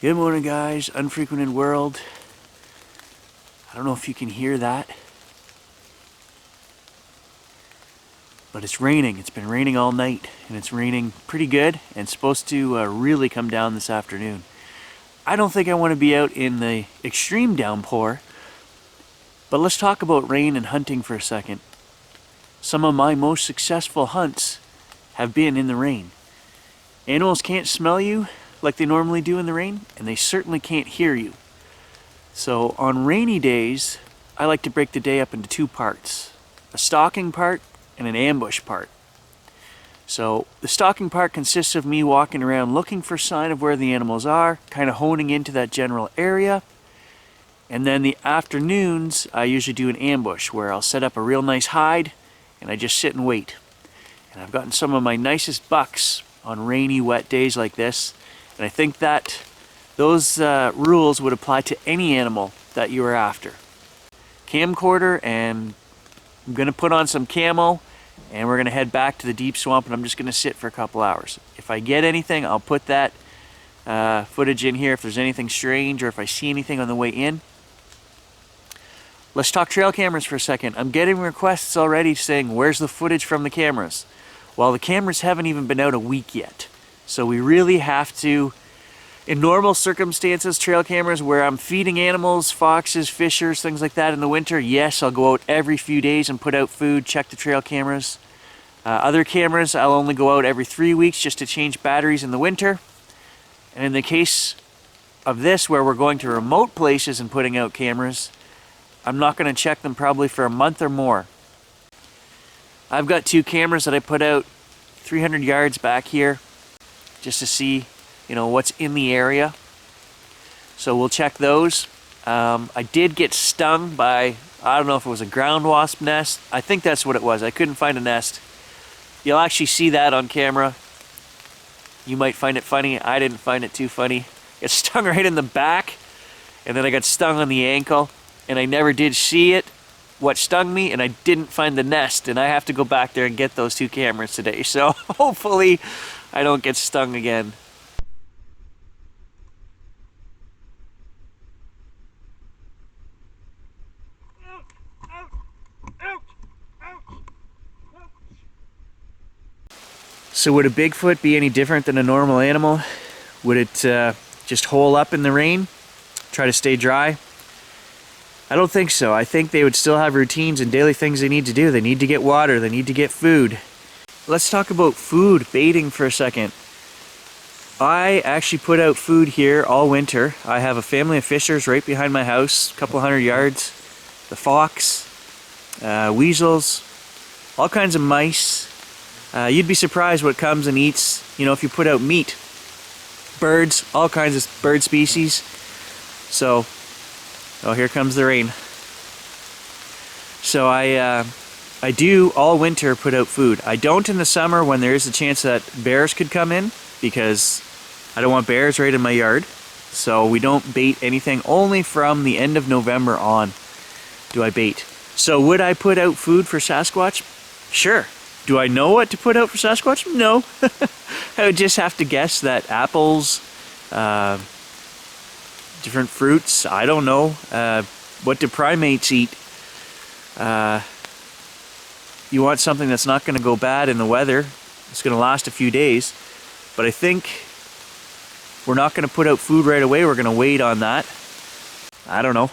Good morning, guys. Unfrequented world. I don't know if you can hear that, but it's raining. It's been raining all night, and it's raining pretty good, and it's supposed to really come down this afternoon. I don't think I want to be out in the extreme downpour, but let's talk about rain and hunting for a second. Some of my most successful hunts have been in the rain. Animals can't smell you like they normally do in the rain, and they certainly can't hear you. So on rainy days, I like to break the day up into two parts, a stalking part and an ambush part. So the stalking part consists of me walking around looking for sign of where the animals are, kind of honing into that general area. And then the afternoons, I usually do an ambush where I'll set up a real nice hide and I just sit and wait. And I've gotten some of my nicest bucks on rainy, wet days like this. And I think that those rules would apply to any animal that you are after. Camcorder, and I'm going to put on some camo, and we're going to head back to the deep swamp, and I'm just going to sit for a couple hours. If I get anything, I'll put that footage in here if there's anything strange or if I see anything on the way in. Let's talk trail cameras for a second. I'm getting requests already saying, where's the footage from the cameras? Well, the cameras haven't even been out a week yet. So we really have to, in normal circumstances, trail cameras where I'm feeding animals, foxes, fishers, things like that in the winter, yes, I'll go out every few days and put out food, check the trail cameras. Other cameras, I'll only go out every 3 weeks just to change batteries in the winter. And in the case of this, where we're going to remote places and putting out cameras, I'm not going to check them probably for a month or more. I've got 2 cameras that I put out 300 yards back here, just to see, what's in the area. So we'll check those. I did get stung by, I don't know if it was a ground wasp nest. I think that's what it was. I couldn't find a nest. You'll actually see that on camera. You might find it funny. I didn't find it too funny. It stung right in the back, and then I got stung on the ankle, and I never did see it, what stung me, and I didn't find the nest, and I have to go back there and get those 2 cameras today. So hopefully I don't get stung again. So would a Bigfoot be any different than a normal animal? Would it just hole up in the rain, try to stay dry? I don't think so. I think they would still have routines and daily things they need to do. They need to get water, they need to get food. Let's talk about food, baiting for a second. I actually put out food here all winter. I have a family of fishers right behind my house, a couple hundred yards. The fox, weasels, all kinds of mice. You'd be surprised what comes and eats, if you put out meat. Birds, all kinds of bird species. So, oh, here comes the rain. So I do all winter put out food. I don't in the summer when there is a chance that bears could come in, because I don't want bears right in my yard. So we don't bait anything. Only from the end of November on do I bait. So would I put out food for Sasquatch? Sure. Do I know what to put out for Sasquatch? No. I would just have to guess that apples, different fruits, I don't know. What do primates eat? You want something that's not going to go bad in the weather. It's going to last a few days. But I think we're not going to put out food right away. We're going to wait on that. I don't know.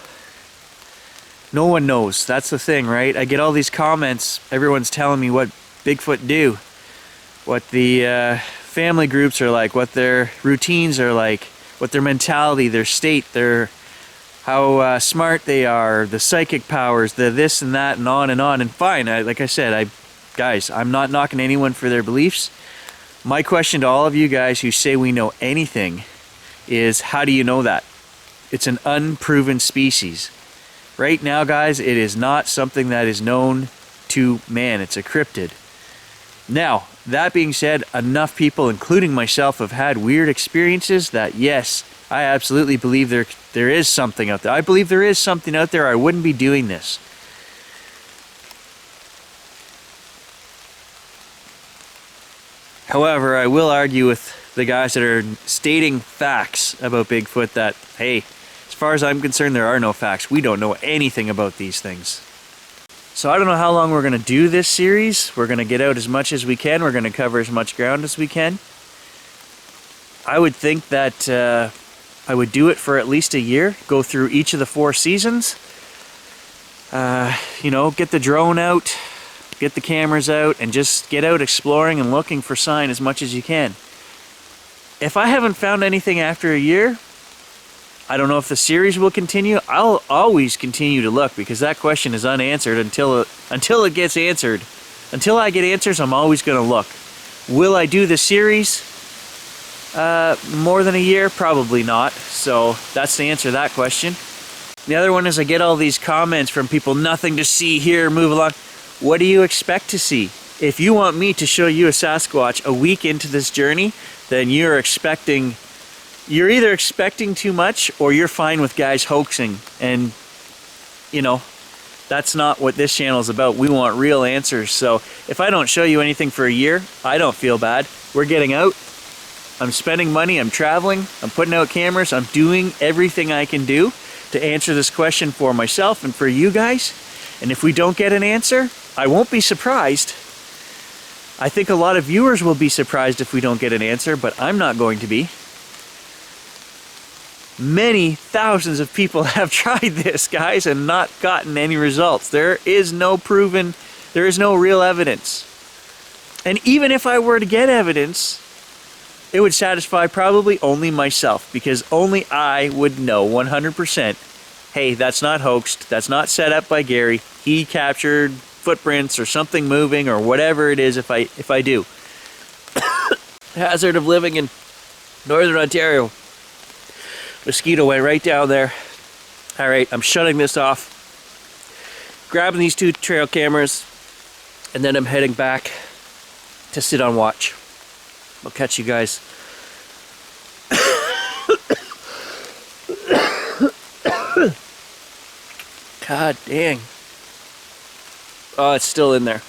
No one knows. That's the thing, right? I get all these comments. Everyone's telling me what Bigfoot do, what the family groups are like, what their routines are like, what their mentality, their state, how smart they are, the psychic powers, the this and that, and on and on. And fine, like I said, guys, I'm not knocking anyone for their beliefs. My question to all of you guys who say we know anything is, how do you know that? It's an unproven species. Right now, guys, it is not something that is known to man. It's a cryptid. Now, that being said, enough people, including myself, have had weird experiences that, yes, I absolutely believe there is something out there. I believe there is something out there. I wouldn't be doing this. However, I will argue with the guys that are stating facts about Bigfoot that, hey, as far as I'm concerned, there are no facts. We don't know anything about these things. So I don't know how long we're going to do this series. We're going to get out as much as we can. We're going to cover as much ground as we can. I would think that I would do it for at least a year. Go through each of the 4 seasons. You know, get the drone out, get the cameras out, and just get out exploring and looking for sign as much as you can. If I haven't found anything after a year, I don't know if the series will continue. I'll always continue to look because that question is unanswered until it gets answered. Until I get answers, I'm always going to look. Will I do the series more than a year? Probably not. So that's the answer to that question. The other one is I get all these comments from people, nothing to see here, move along. What do you expect to see? If you want me to show you a Sasquatch a week into this journey, then you're either expecting too much or you're fine with guys hoaxing. And, you know, that's not what this channel is about. We want real answers. So if I don't show you anything for a year, I don't feel bad. We're getting out. I'm spending money. I'm traveling. I'm putting out cameras. I'm doing everything I can do to answer this question for myself and for you guys. And if we don't get an answer, I won't be surprised. I think a lot of viewers will be surprised if we don't get an answer, but I'm not going to be. Many thousands of people have tried this, guys, and not gotten any results. There is no real evidence. And even if I were to get evidence, it would satisfy probably only myself, because only I would know 100%, hey, that's not hoaxed, that's not set up by Gary, he captured footprints or something moving or whatever it is if I do. Hazard of living in Northern Ontario. Mosquito went right down there. All right, I'm shutting this off, grabbing these 2 trail cameras, and then I'm heading back to sit on watch. I'll catch you guys. God dang. Oh, it's still in there.